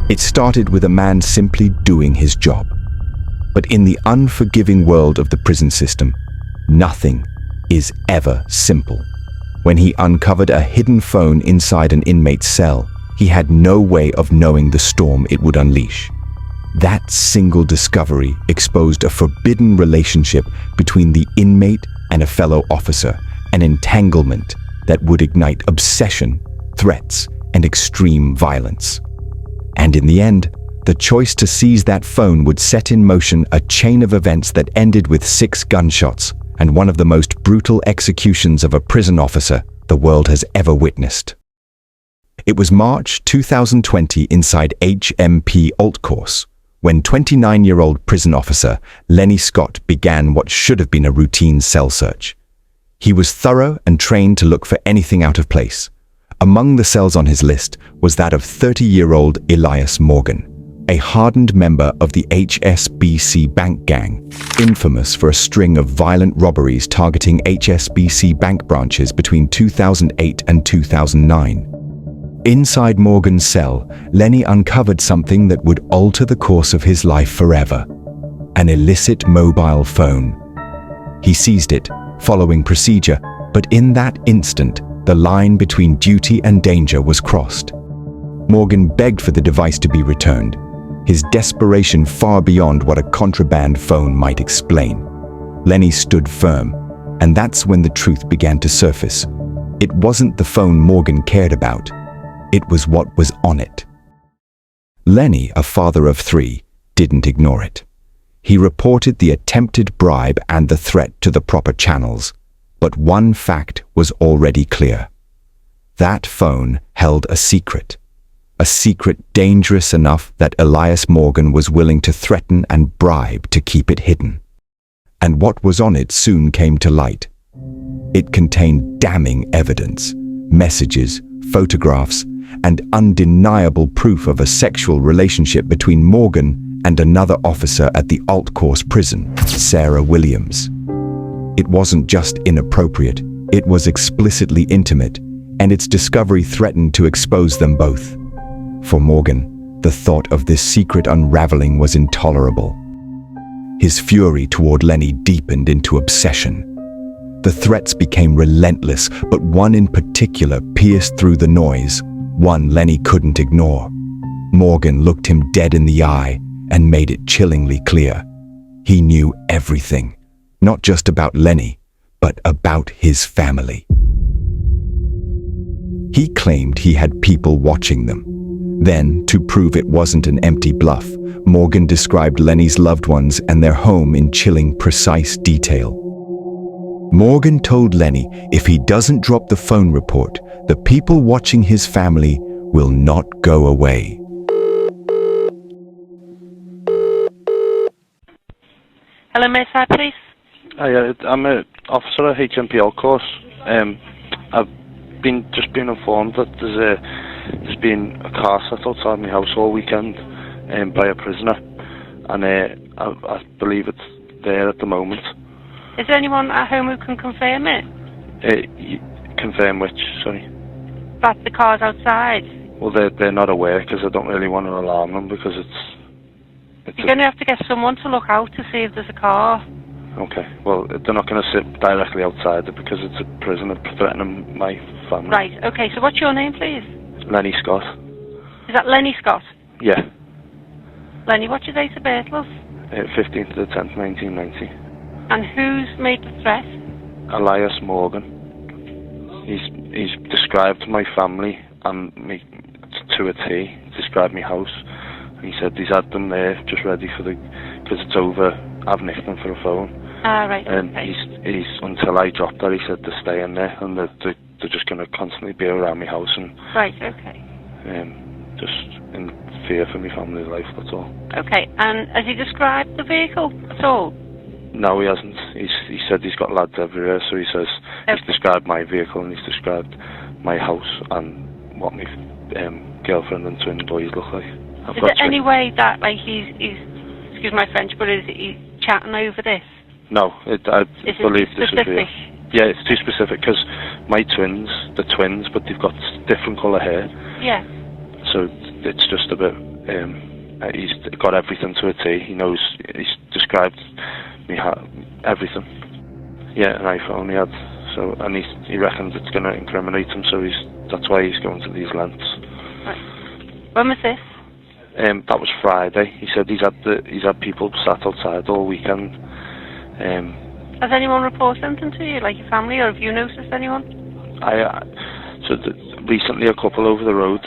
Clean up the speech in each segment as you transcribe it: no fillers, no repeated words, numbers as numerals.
It started with a man simply doing his job. But in the unforgiving world of the prison system, nothing is ever simple. When he uncovered a hidden phone inside an inmate's cell, he had no way of knowing the storm it would unleash. That single discovery exposed a forbidden relationship between the inmate and a fellow officer, an entanglement that would ignite obsession, threats, and extreme violence. And in the end, the choice to seize that phone would set in motion a chain of events that ended with 6 gunshots and one of the most brutal executions of a prison officer the world has ever witnessed. It was March 2020 inside HMP Altcourse, when 29-year-old prison officer Lenny Scott began what should have been a routine cell search. He was thorough and trained to look for anything out of place. Among the cells on his list was that of 30-year-old Elias Morgan, a hardened member of the HSBC bank gang, infamous for a string of violent robberies targeting HSBC bank branches between 2008 and 2009. Inside Morgan's cell, Lenny uncovered something that would alter the course of his life forever: an illicit mobile phone. He seized it, following procedure, but in that instant, the line between duty and danger was crossed. Morgan begged for the device to be returned, his desperation far beyond what a contraband phone might explain. Lenny stood firm, and that's when the truth began to surface. It wasn't the phone Morgan cared about. It was what was on it. Lenny, a father of 3, didn't ignore it. He reported the attempted bribe and the threat to the proper channels. But one fact was already clear. That phone held a secret dangerous enough that Elias Morgan was willing to threaten and bribe to keep it hidden. And what was on it soon came to light. It contained damning evidence, messages, photographs, and undeniable proof of a sexual relationship between Morgan and another officer at the Altcourse prison, Sarah Williams. It wasn't just inappropriate, it was explicitly intimate, and its discovery threatened to expose them both. For Morgan, the thought of this secret unraveling was intolerable. His fury toward Lenny deepened into obsession. The threats became relentless, but one in particular pierced through the noise, one Lenny couldn't ignore. Morgan looked him dead in the eye and made it chillingly clear. He knew everything. Not just about Lenny, but about his family. He claimed he had people watching them. Then, to prove it wasn't an empty bluff, Morgan described Lenny's loved ones and their home in chilling, precise detail. Morgan told Lenny if he doesn't drop the phone report, the people watching his family will not go away. Hello, may I start, please? Hi, I'm an officer at HMP Altcourse. I've just been informed that there's been a car set outside my house all weekend by a prisoner, and I believe it's there at the moment. Is there anyone at home who can confirm it? Confirm which, sorry? That the car's outside. Well, they're not aware, because I don't really want to alarm them, because it's You're going to have to get someone to look out to see if there's a car. Okay, well, they're not going to sit directly outside it because it's a prisoner threatening my family. Right, okay, so what's your name, please? Lenny Scott. Is that Lenny Scott? Yeah. Lenny, what's your date of birth, love? 15th to the 10th, 1990. And who's made the threat? Elias Morgan. He's described my family and me to a T. Described my house. He said he's had them there, just ready for because it's over. I've nicked them for a phone. Ah, right. And okay. he's until I dropped that, he said to stay in there, and they're just going to constantly be around my house and. Right. Okay. Just in fear for my family's life. That's all. Okay. And has he described the vehicle at all? No, he hasn't. He said he's got lads everywhere, so he says he's described my vehicle and he's described my house and what my girlfriend and twin boys look like. Is there any way that, like, he's excuse my French, but is he chatting over this? No, I believe this is real. Yeah, it's too specific because my they're twins, but they've got different colour hair. Yeah. So it's just a bit He's got everything to a T. He knows. He's described me everything. Yeah, an iPhone he had. So, and he reckons it's going to incriminate him. So that's why he's going to these lengths. Right. When was this? That was Friday. He said he's had people sat outside all weekend. Has anyone reported anything to you, like your family, or have you noticed anyone? Recently a couple over the road,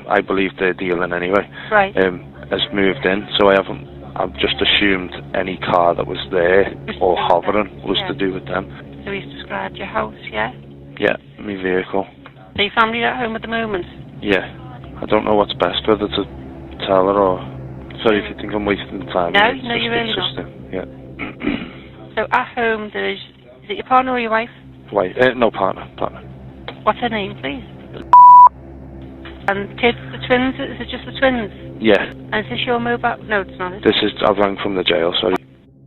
I believe they're dealing anyway, right. Has moved in, so I've just assumed any car that was there or hovering was to do with them. So he's described your house, yeah? Yeah, my vehicle. Are your family at home at the moment? Yeah. I don't know what's best, whether to tell her or... Sorry if you think I'm wasting time. No, you're really not. Yeah. So at home is it your partner or your wife? Wife. No, partner. What's her name, please? And kids, the twins, is it just the twins? Yeah. And is this your mobile? No, it's not. I've rang from the jail, sorry.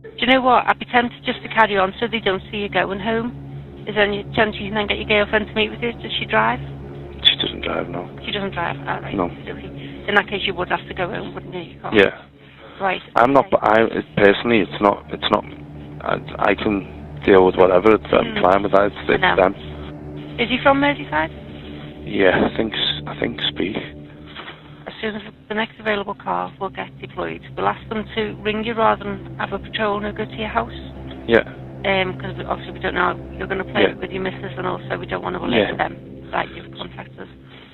Do you know what? I'd be tempted just to carry on so they don't see you going home. Is there any chance you can then get your girlfriend to meet with you? Does she drive? She doesn't drive, no. She doesn't drive? All right. No. In that case, you would have to go home, wouldn't you? You can't. Yeah. Right. Personally, it's not, I can deal with whatever, I'm fine with that, it's them. Is he from Merseyside? Yeah, I think speak. As soon as the next available car will get deployed, we'll ask them to ring you rather than have a patrol and go to your house. Yeah. Because obviously we don't know how you're going to play it with your missus, and also we don't want to alert them that you've contacted us.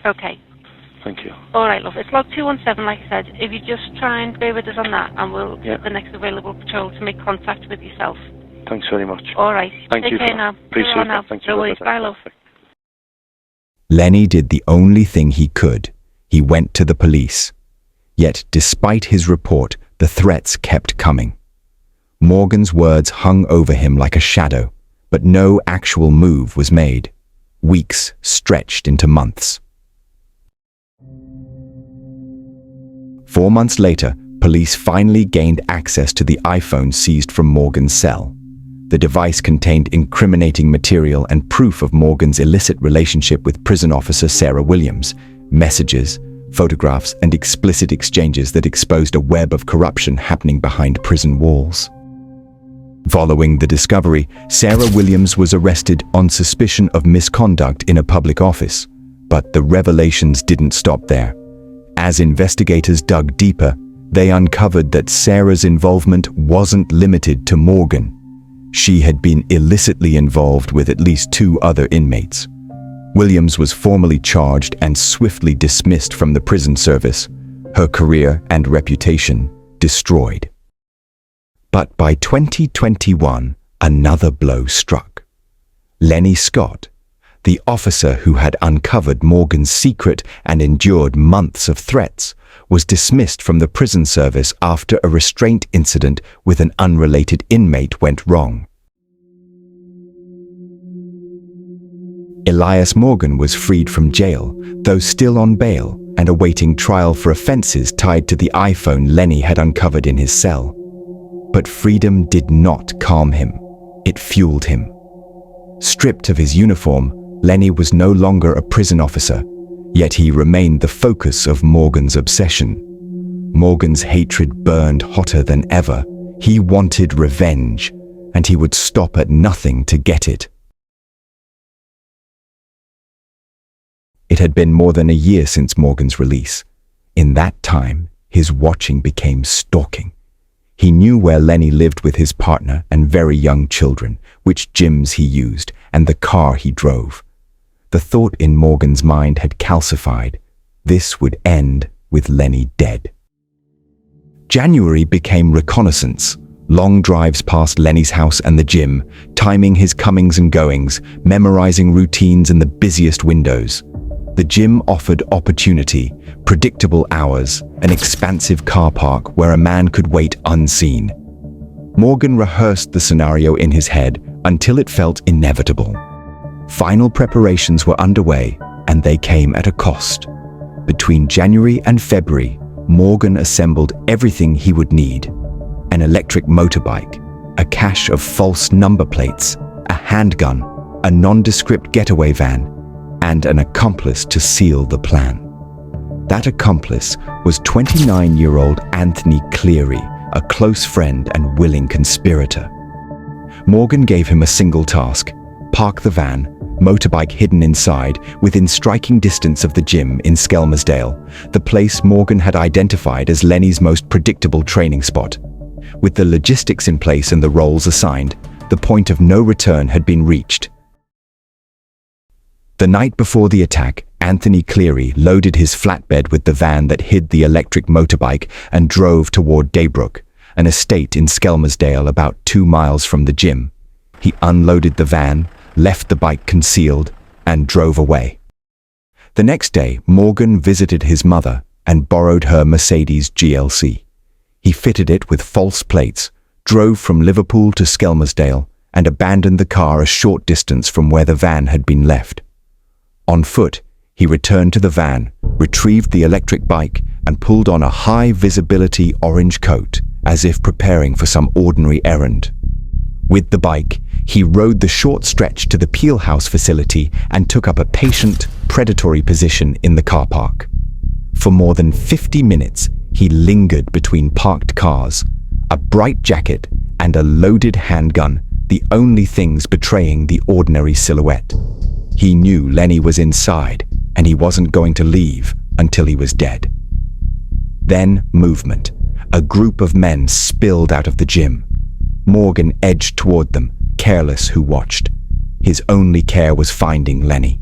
Okay. Thank you. All right, love. It's log 217, like I said. If you just try and bear with us on that, and we'll get the next available patrol to make contact with yourself. Thanks very much. All right. Thank you. Take care now. Appreciate it. Thank you. No worries. Bye, love. Lenny did the only thing he could. He went to the police. Yet, despite his report, the threats kept coming. Morgan's words hung over him like a shadow, but no actual move was made. Weeks stretched into months. 4 months later, police finally gained access to the iPhone seized from Morgan's cell. The device contained incriminating material and proof of Morgan's illicit relationship with prison officer Sarah Williams, messages, photographs, and explicit exchanges that exposed a web of corruption happening behind prison walls. Following the discovery, Sarah Williams was arrested on suspicion of misconduct in a public office, but the revelations didn't stop there. As investigators dug deeper, they uncovered that Sarah's involvement wasn't limited to Morgan. She had been illicitly involved with at least 2 other inmates. Williams was formally charged and swiftly dismissed from the prison service, her career and reputation destroyed. But by 2021, another blow struck. Lenny Scott, the officer who had uncovered Morgan's secret and endured months of threats, was dismissed from the prison service after a restraint incident with an unrelated inmate went wrong. Elias Morgan was freed from jail, though still on bail and awaiting trial for offenses tied to the iPhone Lenny had uncovered in his cell. But freedom did not calm him. It fueled him. Stripped of his uniform, Lenny was no longer a prison officer, yet he remained the focus of Morgan's obsession. Morgan's hatred burned hotter than ever. He wanted revenge, and he would stop at nothing to get it. It had been more than a year since Morgan's release. In that time, his watching became stalking. He knew where Lenny lived with his partner and very young children, which gyms he used, and the car he drove. The thought in Morgan's mind had calcified. This would end with Lenny dead. January became reconnaissance. Long drives past Lenny's house and the gym, timing his comings and goings, memorizing routines in the busiest windows. The gym offered opportunity, predictable hours, an expansive car park where a man could wait unseen. Morgan rehearsed the scenario in his head until it felt inevitable. Final preparations were underway, and they came at a cost. Between January and February, Morgan assembled everything he would need: an electric motorbike, a cache of false number plates, a handgun, a nondescript getaway van, and an accomplice to seal the plan. That accomplice was 29-year-old Anthony Cleary, a close friend and willing conspirator. Morgan gave him a single task: park the van, motorbike hidden inside, within striking distance of the gym in Skelmersdale, the place Morgan had identified as Lenny's most predictable training spot. With the logistics in place and the roles assigned, the point of no return had been reached. The night before the attack, Anthony Cleary loaded his flatbed with the van that hid the electric motorbike and drove toward Daybrook, an estate in Skelmersdale about 2 miles from the gym. He unloaded the van, left the bike concealed, and drove away. The next day, Morgan visited his mother and borrowed her Mercedes GLC. He fitted it with false plates, drove from Liverpool to Skelmersdale, and abandoned the car a short distance from where the van had been left. On foot, he returned to the van, retrieved the electric bike, and pulled on a high-visibility orange coat, as if preparing for some ordinary errand. With the bike, he rode the short stretch to the Peel House facility and took up a patient, predatory position in the car park. For more than 50 minutes, he lingered between parked cars, a bright jacket and a loaded handgun, the only things betraying the ordinary silhouette. He knew Lenny was inside, and he wasn't going to leave until he was dead. Then movement. A group of men spilled out of the gym. Morgan edged toward them, careless who watched. His only care was finding Lenny.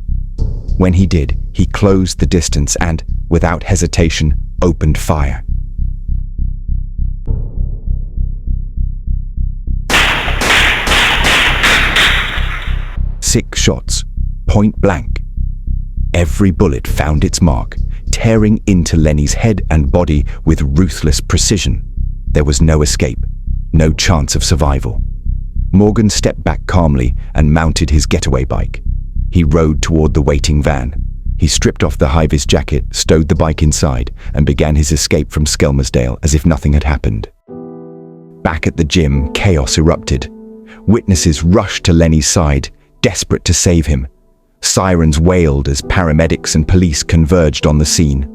When he did, he closed the distance and, without hesitation, opened fire. Six shots, point blank. Every bullet found its mark, tearing into Lenny's head and body with ruthless precision. There was no escape, no chance of survival. Morgan stepped back calmly and mounted his getaway bike. He rode toward the waiting van. He stripped off the high-vis jacket, stowed the bike inside, and began his escape from Skelmersdale as if nothing had happened. Back at the gym, chaos erupted. Witnesses rushed to Lenny's side, desperate to save him. Sirens wailed as paramedics and police converged on the scene.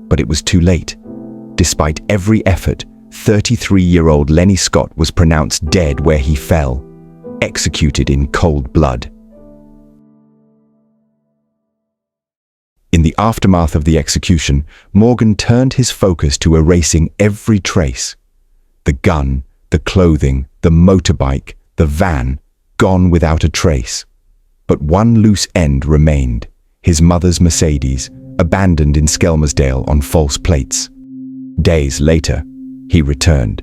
But it was too late. Despite every effort, 33-year-old Lenny Scott was pronounced dead where he fell, executed in cold blood. In the aftermath of the execution, Morgan turned his focus to erasing every trace. The gun, the clothing, the motorbike, the van, gone without a trace. But one loose end remained, his mother's Mercedes, abandoned in Skelmersdale on false plates. Days later, he returned.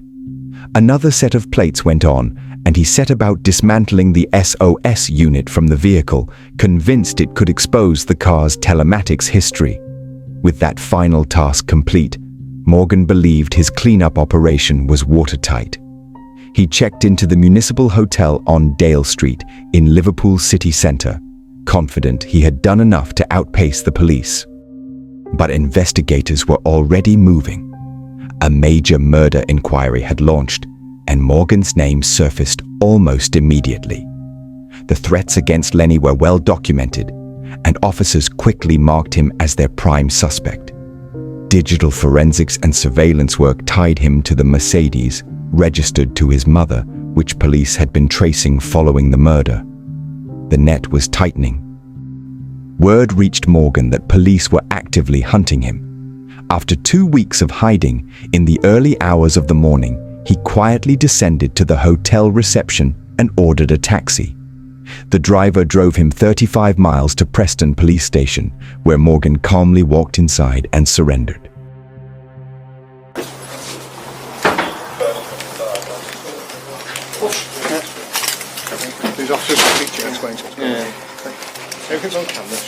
Another set of plates went on, and he set about dismantling the SOS unit from the vehicle, convinced it could expose the car's telematics history. With that final task complete, Morgan believed his cleanup operation was watertight. He checked into the Municipal Hotel on Dale Street in Liverpool city centre, confident he had done enough to outpace the police. But investigators were already moving. A major murder inquiry had launched, and Morgan's name surfaced almost immediately. The threats against Lenny were well documented, and officers quickly marked him as their prime suspect. Digital forensics and surveillance work tied him to the Mercedes, registered to his mother, which police had been tracing following the murder. The net was tightening. Word reached Morgan that police were actively hunting him. After 2 weeks of hiding, in the early hours of the morning, he quietly descended to the hotel reception and ordered a taxi. The driver drove him 35 miles to Preston Police Station, where Morgan calmly walked inside and surrendered. These officers can speak to you and explain to us. Yeah. Everything's on camera.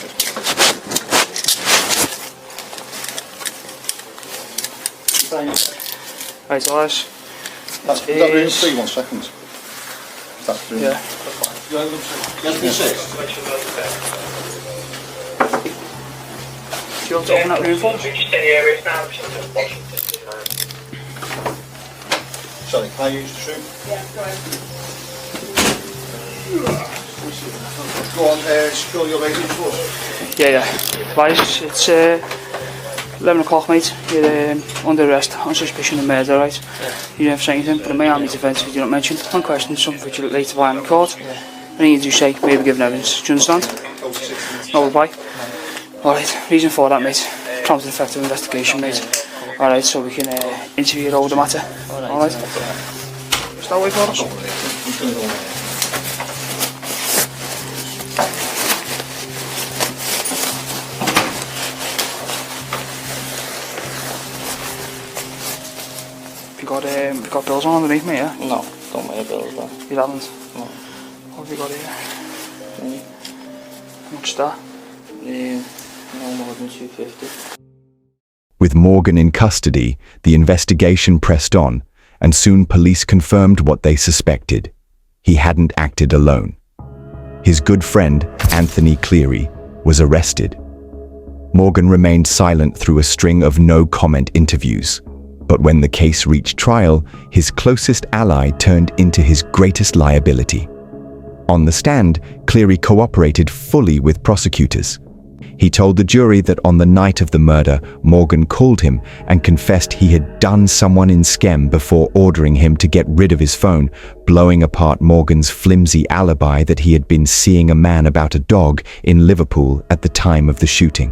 Right, Elias. That's that room 3, 1 second. That's room. Yeah. Do you want to open that room for us? Sorry, can I use this room? Yeah, go ahead. Go on, spill your ladies for us. Yeah. Elias, it's 11 o'clock, mate. You're under arrest on suspicion of murder, right? Yeah. You don't have to say anything, but in Miami defence, you don't mention one question, something which you later buy in the court. Yeah. And you do say, maybe given evidence. Do you understand? No reply? Alright, reason for that, mate. Prompt and effective investigation, mate. Alright, so we can interview you over the matter. Alright? Start away for us. You got bills on underneath me, yeah? No, don't wear bills, though. You haven't? No. What have you got here? How much is that? No more than 250. With Morgan in custody, the investigation pressed on, and soon police confirmed what they suspected. He hadn't acted alone. His good friend, Anthony Cleary, was arrested. Morgan remained silent through a string of no-comment interviews. But when the case reached trial, his closest ally turned into his greatest liability. On the stand, Cleary cooperated fully with prosecutors. He told the jury that on the night of the murder, Morgan called him and confessed he had done someone in Skem before ordering him to get rid of his phone, blowing apart Morgan's flimsy alibi that he had been seeing a man about a dog in Liverpool at the time of the shooting.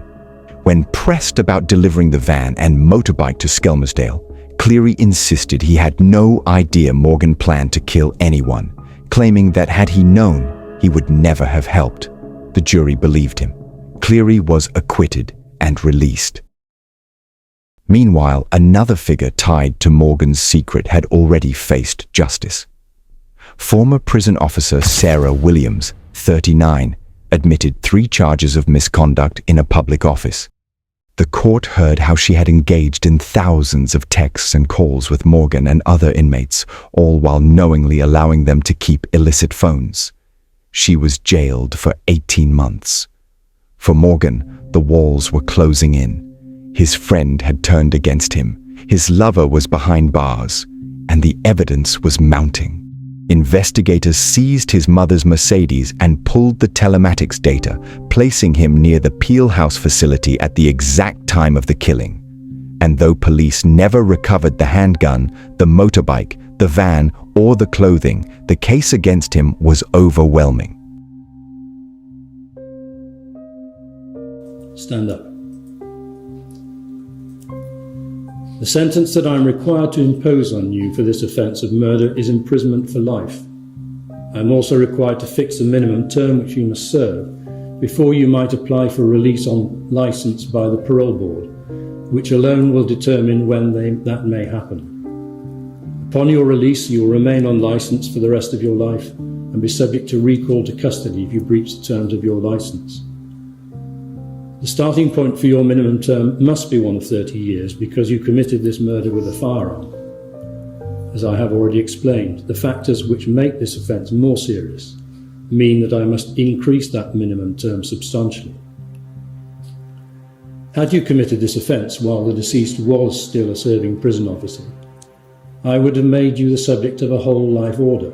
When pressed about delivering the van and motorbike to Skelmersdale, Cleary insisted he had no idea Morgan planned to kill anyone, claiming that had he known, he would never have helped. The jury believed him. Cleary was acquitted and released. Meanwhile, another figure tied to Morgan's secret had already faced justice. Former prison officer Sarah Williams, 39, admitted 3 charges of misconduct in a public office. The court heard how she had engaged in thousands of texts and calls with Morgan and other inmates, all while knowingly allowing them to keep illicit phones. She was jailed for 18 months. For Morgan, the walls were closing in. His friend had turned against him. His lover was behind bars, and the evidence was mounting. Investigators seized his mother's Mercedes and pulled the telematics data, placing him near the Peel House facility at the exact time of the killing. And though police never recovered the handgun, the motorbike, the van, or the clothing, the case against him was overwhelming. Stand up. The sentence that I am required to impose on you for this offence of murder is imprisonment for life. I am also required to fix a minimum term which you must serve before you might apply for release on licence by the parole board, which alone will determine when that may happen. Upon your release, you will remain on licence for the rest of your life and be subject to recall to custody if you breach the terms of your licence. The starting point for your minimum term must be one of 30 years because you committed this murder with a firearm. As I have already explained, the factors which make this offence more serious mean that I must increase that minimum term substantially. Had you committed this offence while the deceased was still a serving prison officer, I would have made you the subject of a whole life order.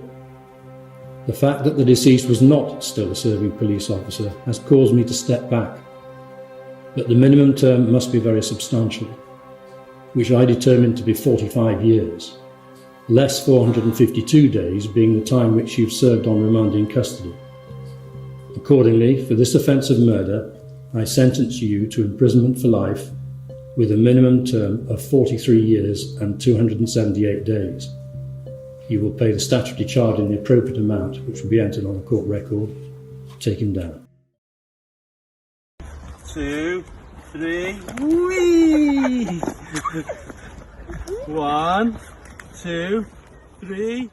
The fact that the deceased was not still a serving police officer has caused me to step back. But the minimum term must be very substantial, which I determined to be 45 years, less 452 days being the time which you've served on remand in custody. Accordingly, for this offence of murder, I sentence you to imprisonment for life with a minimum term of 43 years and 278 days. You will pay the statutory charge in the appropriate amount, which will be entered on a court record. Take him down. 2, 3, whee! 1, 2, 3.